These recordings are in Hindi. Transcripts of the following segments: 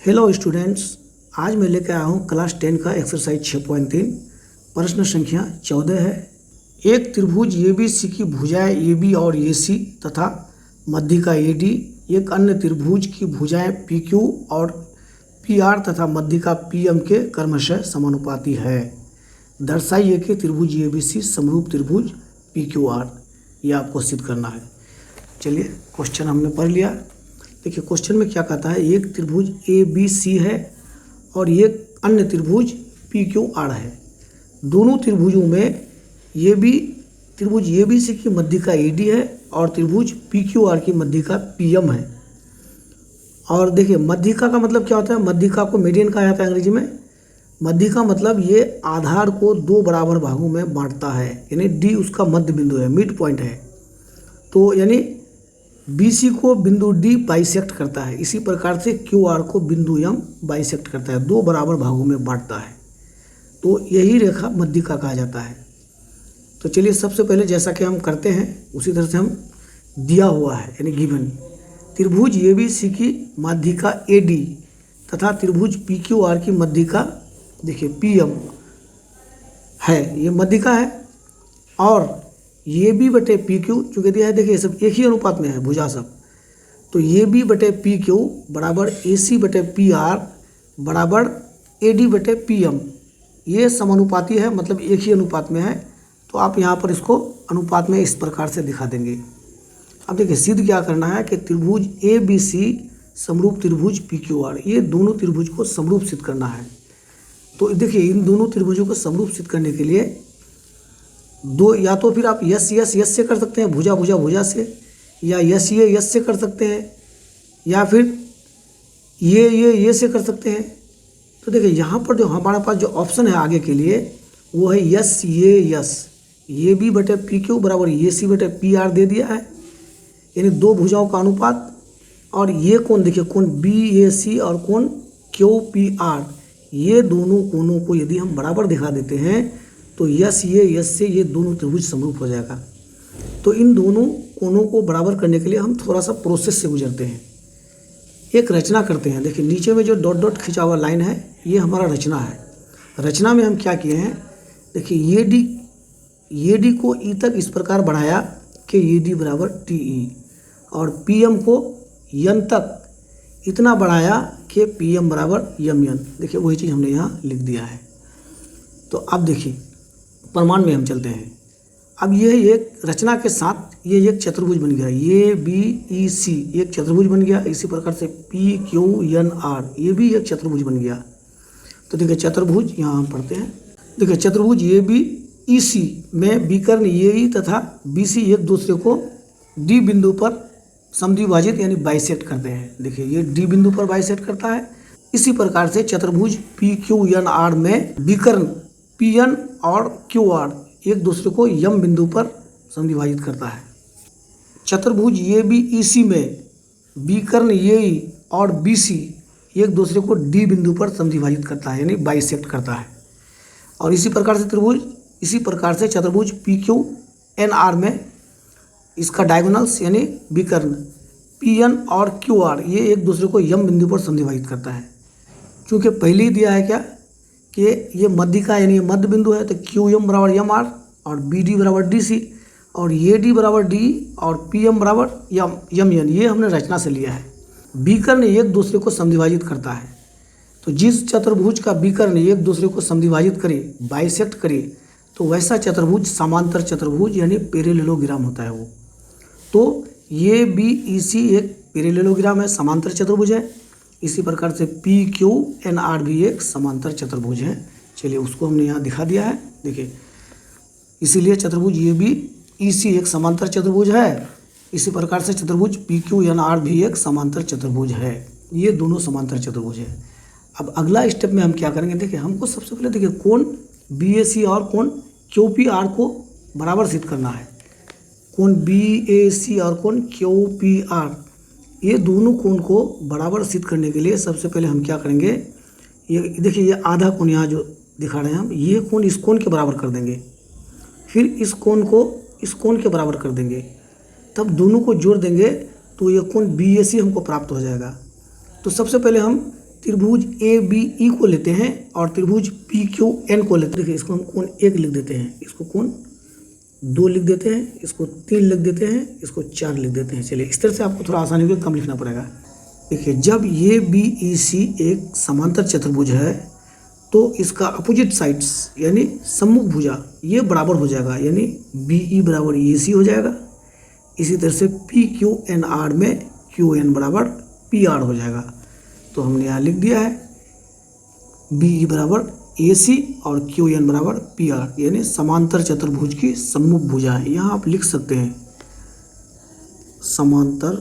हेलो स्टूडेंट्स, आज मैं लेकर आया हूँ क्लास 10 का एक्सरसाइज 6.3। प्रश्न संख्या 14 है। एक त्रिभुज ABC की भुजाएं AB और AC तथा मध्यिका AD एक अन्य त्रिभुज की भुजाएं PQ और PR तथा मध्यिका PM के क्रमशः समानुपाती है। दर्शाइए कि त्रिभुज ABC समरूप त्रिभुज PQR। यह आपको सिद्ध करना है। चलिए, क्वेश्चन हमने पढ़ लिया। देखिए, क्वेश्चन में क्या कहता है, एक त्रिभुज ABC है और एक अन्य त्रिभुज PQR है। दोनों त्रिभुजों में त्रिभुज ABC की मध्यिका AD है और त्रिभुज PQR की मध्यिका PM है। और देखिए, मध्यिका का मतलब क्या होता है? मध्यिका को मीडियन कहा जाता है अंग्रेजी में। मध्यिका मतलब ये आधार को दो बराबर भागों में बांटता है, यानी D उसका मध्य बिंदु है, मिड पॉइंट है। तो यानी BC को बिंदु D बाइसेक्ट करता है, इसी प्रकार से QR को बिंदु M बाइसेक्ट करता है, दो बराबर भागों में बांटता है। तो यही रेखा मध्यिका कहा जाता है। तो चलिए, सबसे पहले जैसा कि हम करते हैं उसी तरह से हम दिया हुआ है, यानी गिवन त्रिभुज ABC की मध्यिका AD तथा त्रिभुज PQR की मध्यिका देखिए PM है, ये मध्यिका है। और AB बटे PQ चूँकि दिया है, देखिए सब एक ही अनुपात में है भुजा सब। तो AB बटे PQ बराबर AC बटे PR बराबर AD बटे PM, ये समानुपाती है, मतलब एक ही अनुपात में है। तो आप यहाँ पर इसको अनुपात में इस प्रकार से दिखा देंगे। अब देखिए, सिद्ध क्या करना है कि त्रिभुज ABC समरूप त्रिभुज PQR, ये दोनों त्रिभुज को समरूप सिद्ध करना है। तो देखिए, इन दोनों त्रिभुजों को समरूप सिद्ध करने के लिए दो, या तो फिर आप यस से कर सकते हैं, भुजा से, या यस से कर सकते हैं, या फिर ये से कर सकते हैं। तो देखिए, यहाँ पर जो हमारे पास जो ऑप्शन है आगे के लिए वो है यस। ये भी बटे PQ बराबर AC बटे PR दे दिया है, यानी दो भुजाओं का अनुपात। और ये कोण देखिए, कोण BAC और कोण QPR, ये दोनों कोणों को यदि हम बराबर दिखा देते हैं तो यस से ये दोनों त्रिभुज समरूप हो जाएगा। तो इन दोनों कोणों को बराबर करने के लिए हम थोड़ा सा प्रोसेस से गुजरते हैं, एक रचना करते हैं। देखिए, नीचे में जो डॉट डॉट खिंचा हुआ लाइन है, ये हमारा रचना है। रचना में हम क्या किए हैं, देखिए ये डी को E तक इस प्रकार बढ़ाया कि AD बराबर TE, और PM को N तक इतना बढ़ाया कि PM बराबर MN। देखिए, वही चीज़ हमने यहाँ लिख दिया है। तो अब देखिए, प्रमाण में हम चलते हैं। अब ये एक रचना के साथ ये एक चतुर्भुज बन गया, ABC एक चतुर्भुज बन गया। इसी प्रकार से PQNR ये भी एक चतुर्भुज बन गया। तो देखिए, चतुर्भुज यहाँ हम पढ़ते हैं। देखिए, चतुर्भुज ABC में विकर्ण AE तथा BC एक दूसरे को D बिंदु पर समद्विभाजित यानी बाइसेक्ट करते हैं। देखिए, ये D बिंदु पर बाइसेक्ट करता है। इसी प्रकार से चतुर्भुज PQNR में विकर्ण PN और QR एक दूसरे को M बिंदु पर समद्विभाजित करता है। चतुर्भुज ABC में विकर्ण AE और BC एक दूसरे को D बिंदु पर समद्विभाजित करता है, यानी बाइसेक्ट करता है। और इसी प्रकार से चतुर्भुज PQNR में इसका डायगोनल्स यानी विकर्ण PN और QR ये एक दूसरे को M बिंदु पर समद्विभाजित करता है। क्योंकि पहले ही दिया है क्या कि ये मध्यिका यानी ये मध्य बिंदु है, तो QM बराबर MR और BD बराबर DC और AD बराबर D और PM बराबर MN, ये हमने रचना से लिया है। विकर्ण एक दूसरे को समद्विभाजित करता है। तो जिस चतुर्भुज का विकर्ण एक दूसरे को समद्विभाजित करे, बाइसेक्ट करे, तो वैसा चतुर्भुज समांतर चतुर्भुज यानी पैरेललोग्राम होता है वो। तो ये BEC एक पैरेललोग्राम है, समांतर चतुर्भुज है। इसी प्रकार से PQNR भी एक समांतर चतुर्भुज है। चलिए, उसको हमने यहाँ दिखा दिया है। देखिए, इसीलिए चतुर्भुज ABC एक समांतर चतुर्भुज है। इसी प्रकार से चतुर्भुज PQNR भी एक समांतर चतुर्भुज है। ये दोनों समांतर चतुर्भुज है। अब अगला स्टेप में हम क्या करेंगे, देखिए, हमको सबसे पहले देखिए कोण BAC और कोण QPR को बराबर सिद्ध करना है। कोण BAC और कोण QPR ये दोनों कोण को बराबर सिद्ध करने के लिए सबसे पहले हम क्या करेंगे, ये देखिए, ये आधा कोण यहाँ जो दिखा रहे हैं हम, ये कोण इस कोण के बराबर कर देंगे, फिर इस कोण को इस कोण के बराबर कर देंगे, तब दोनों को जोड़ देंगे तो ये कोण BAC हमको प्राप्त हो जाएगा। तो सबसे पहले हम त्रिभुज ए बी ई को लेते हैं और त्रिभुज पी क्यू एन को लेते हैं। देखिए इसको हम कोण 1 लिख देते हैं, इसको कोण 2 लिख देते हैं, इसको 3 लिख देते हैं, इसको 4 लिख देते हैं। चलिए इस तरह से आपको थोड़ा आसानी होगी, कम लिखना पड़ेगा। देखिए जब ये बी ई सी एक समांतर चतुर्भुज है तो इसका अपोजिट साइड्स यानी सम्मुख भुजा ये बराबर हो जाएगा, यानी बी ई बराबर ए सी हो जाएगा। इसी तरह से पी क्यू एन आर में क्यू एन बराबर पी आर हो जाएगा। तो हमने यहाँ लिख दिया है बी ई बराबर ए सी और क्यू एन बराबर पी आर, यानी समांतर चतुर्भुज की सम्मुख भुजा। यहाँ आप लिख सकते हैं समांतर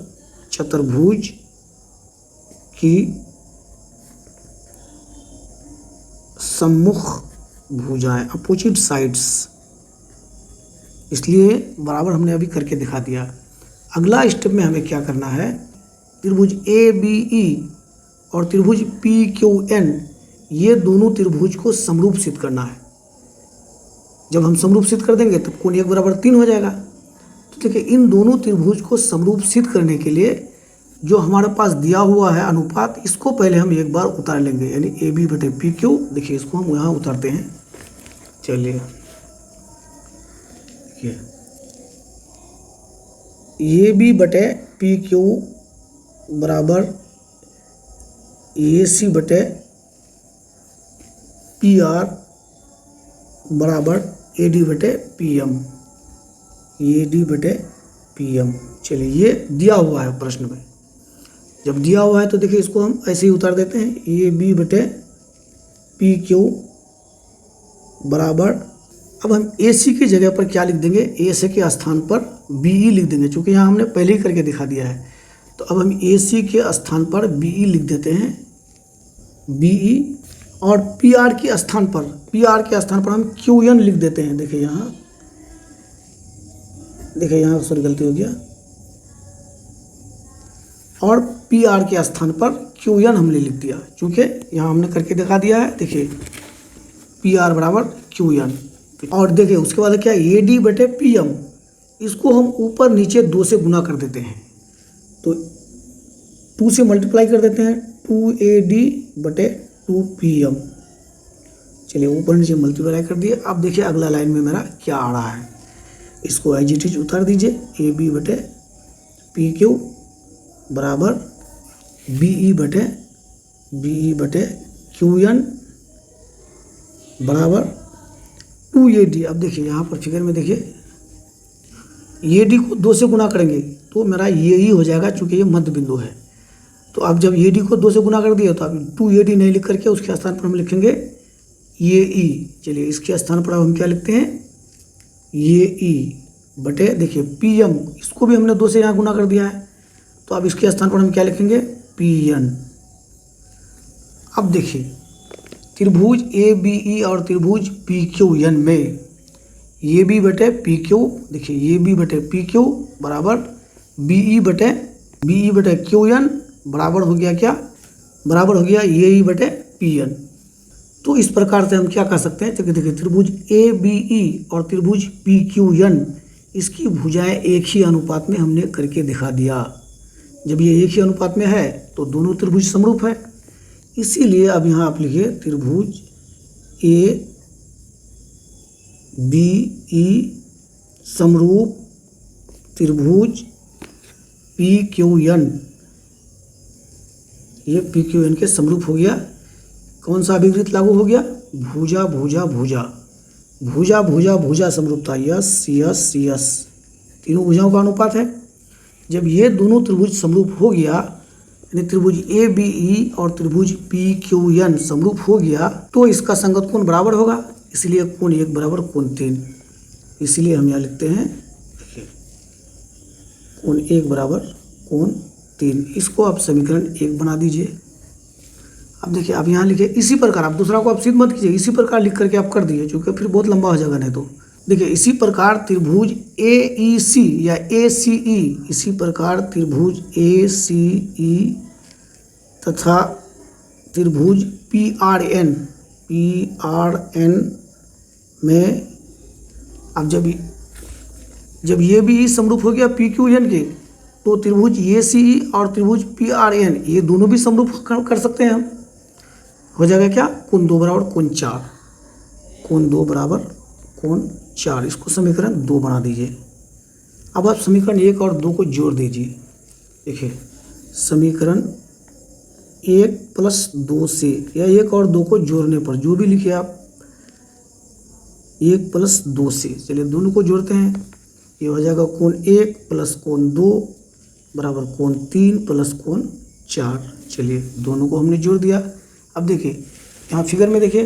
चतुर्भुज की सम्मुख भुजाएं, अपोजिट साइड्स, इसलिए बराबर हमने अभी करके दिखा दिया। अगला स्टेप में हमें क्या करना है, त्रिभुज ए बी ई और त्रिभुज पी क्यू एन ये दोनों त्रिभुज को समरूप सिद्ध करना है। जब हम समरूप सिद्ध कर देंगे तब कोण 1 बराबर 3 हो जाएगा। तो देखिए इन दोनों त्रिभुज को समरूप सिद्ध करने के लिए जो हमारे पास दिया हुआ है अनुपात, इसको पहले हम एक बार उतार लेंगे, यानी ए बी बटे पी क्यू। देखिए इसको हम यहाँ उतारते हैं। चलिए देखिए ए बी बटे पी क्यू बराबर ए सी बटे पी आर बराबर ए डी बटे पी एम, ए डी बटे पी एम। चलिए ये दिया हुआ है प्रश्न में। जब दिया हुआ है तो देखिए इसको हम ऐसे ही उतार देते हैं, ए बी बटे पी क्यू बराबर, अब हम ए सी की जगह पर क्या लिख देंगे, ए सी के स्थान पर बी ई लिख देंगे, क्योंकि यहाँ हमने पहले ही करके दिखा दिया है। तो अब हम ए सी के स्थान पर बी ई लिख देते हैं, बी ई, और पी आर के स्थान पर हम क्यू एन लिख देते हैं। देखिए यहाँ सॉरी गलती हो गया, और पी आर के स्थान पर क्यू एन हमने लिख दिया, क्योंकि यहाँ हमने करके दिखा दिया है। देखिए पी आर बराबर क्यू एन, और देखिए उसके बाद क्या, ए डी बटे पी एम, इसको हम ऊपर नीचे 2 से गुना कर देते हैं। तो 2 से मल्टीप्लाई कर देते हैं, 2AD बटे 2PM। चलिए ऊपर नीचे मल्टीप्लाई कर दिए। अब देखिए अगला लाइन में मेरा क्या आ रहा है, इसको एज इट इज उतार दीजिए, AB बटे PQ बराबर BE बटे QN बराबर 2AD। अब देखिए यहाँ पर फिगर में देखिए AD को 2 से गुना करेंगे तो मेरा ये ही हो जाएगा, चूँकि ये मध्य बिंदु है। तो अब जब AD को 2 से गुना कर दिया तो अब 2AD नहीं लिख करके उसके स्थान पर हम लिखेंगे AE। चलिए इसके स्थान पर अब हम क्या लिखते हैं, AE बटे देखिए PM, इसको भी हमने 2 से यहाँ गुना कर दिया है, तो अब इसके स्थान पर हम क्या लिखेंगे PN। अब देखिए त्रिभुज ABE और त्रिभुज PQN में AB बटे PQ, देखिए AB बटे PQ बराबर BE बटे QN बराबर हो गया क्या, बराबर हो गया AE बटे PN। तो इस प्रकार से हम क्या कर सकते हैं, देखिए त्रिभुज ABE और त्रिभुज PQN इसकी भुजाएं एक ही अनुपात में हमने करके दिखा दिया। जब ये एक ही अनुपात में है तो दोनों त्रिभुज समरूप है, इसीलिए अब यहाँ आप लिखिए त्रिभुज ABE समरूप त्रिभुज PQN, ये PQN के समरूप हो गया। कौन सा अभिवृत्त लागू हो गया, भुजा भुजा भुजा भुजा भुजा भुजा समरूपता, यस यस यस, तीनों भुजाओं का अनुपात है। जब ये दोनों त्रिभुज समरूप हो गया, यानी त्रिभुज ABE और त्रिभुज PQN समरूप हो गया, तो इसका संगत कोण बराबर होगा, इसलिए कोण 1 बराबर कोण 3। इसलिए हम यहाँ लिखते हैं देखिए कोण 1 बराबर कोण 3। इसको आप समीकरण 1 बना दीजिए। अब देखिए आप यहाँ लिखिए इसी प्रकार, आप दूसरा को आप सिद्ध मत कीजिए, इसी प्रकार लिख करके आप कर दिए, क्योंकि फिर बहुत लंबा हो जाएगा नहीं तो। देखिए इसी प्रकार त्रिभुज AEC या ACE, इसी प्रकार त्रिभुज ACE तथा त्रिभुज PRN में अब जब ये भी समरूप हो गया PQN के, तो त्रिभुज ACE और त्रिभुज PRN ये दोनों भी समरूप कर सकते हैं हम। हो जाएगा क्या, कोण 2 बराबर कोण 4, कोण 2 बराबर कोण 4, इसको समीकरण 2 बना दीजिए। अब आप समीकरण 1 और 2 को जोड़ दीजिए। देखिए समीकरण 1 + 2 से या 1 और 2 को जोड़ने पर जो भी लिखिए आप, 1 + 2 से, चलिए दोनों को जोड़ते हैं। ये हो जाएगा कोण 1 + कोण 2 बराबर कोण 3 + कोण 4। चलिए दोनों को हमने जोड़ दिया। अब देखिए यहाँ फिगर में देखिए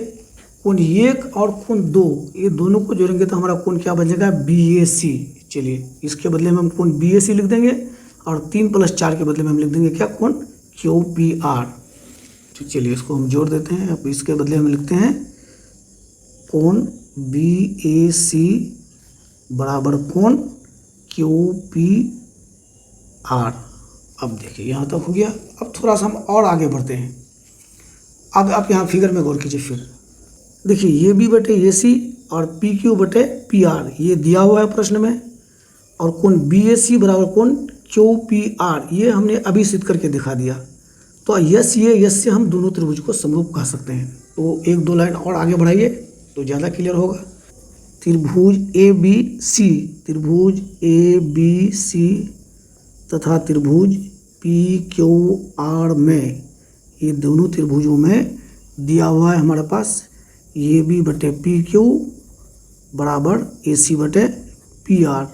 कोण 1 और कोण 2, ये दोनों को जोड़ेंगे तो हमारा कोण क्या बन जाएगा, BAC। चलिए इसके बदले में हम कोण BAC लिख देंगे और 3 + 4 के बदले में हम लिख देंगे क्या, कोण QPR। तो चलिए इसको हम जोड़ देते हैं। अब इसके बदले हम लिखते हैं कोण BAC बराबर कोण QPR। अब देखिए यहाँ तक हो गया। अब थोड़ा सा हम और आगे बढ़ते हैं। अब आप यहाँ फिगर में गौर कीजिए। फिर देखिए AB/AC और PQ/PR ये दिया हुआ है प्रश्न में, और कोण BAC बराबर कोण QPR ये हमने अभी सिद्ध करके दिखा दिया। तो यस से हम दोनों त्रिभुज को समरूप कह सकते हैं। तो 1-2 लाइन और आगे बढ़ाइए तो ज़्यादा क्लियर होगा। त्रिभुज ABC तथा त्रिभुज PQR में, ये दोनों त्रिभुजों में दिया हुआ है हमारे पास AB/PQ बराबर AC/PR।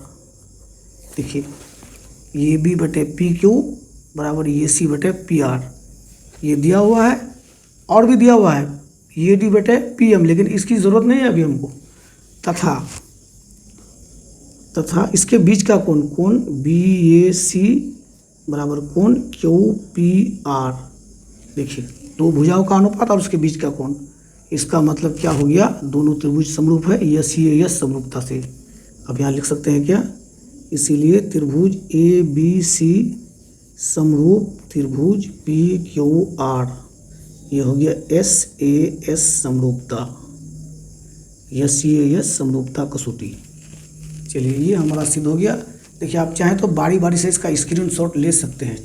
देखिए AB/PQ बराबर AC/PR ये दिया हुआ है, और भी दिया हुआ है AD/PM, लेकिन इसकी ज़रूरत नहीं है अभी हमको। तथा इसके बीच का कोण BAC बराबर कोण QPR। देखिए 2 भुजाओं का अनुपात और उसके बीच का कोण, इसका मतलब क्या हो गया, दोनों त्रिभुज समरूप है यस समरूपता से। अब यहाँ लिख सकते हैं क्या, इसीलिए त्रिभुज ABC समरूप त्रिभुज PQR, ये हो गया SAS समरूपता, यस समरूपता कसौटी। चलिए ये हमारा सिद्ध हो गया। देखिए आप चाहें तो बारी बारी से इसका स्क्रीनशॉट ले सकते हैं।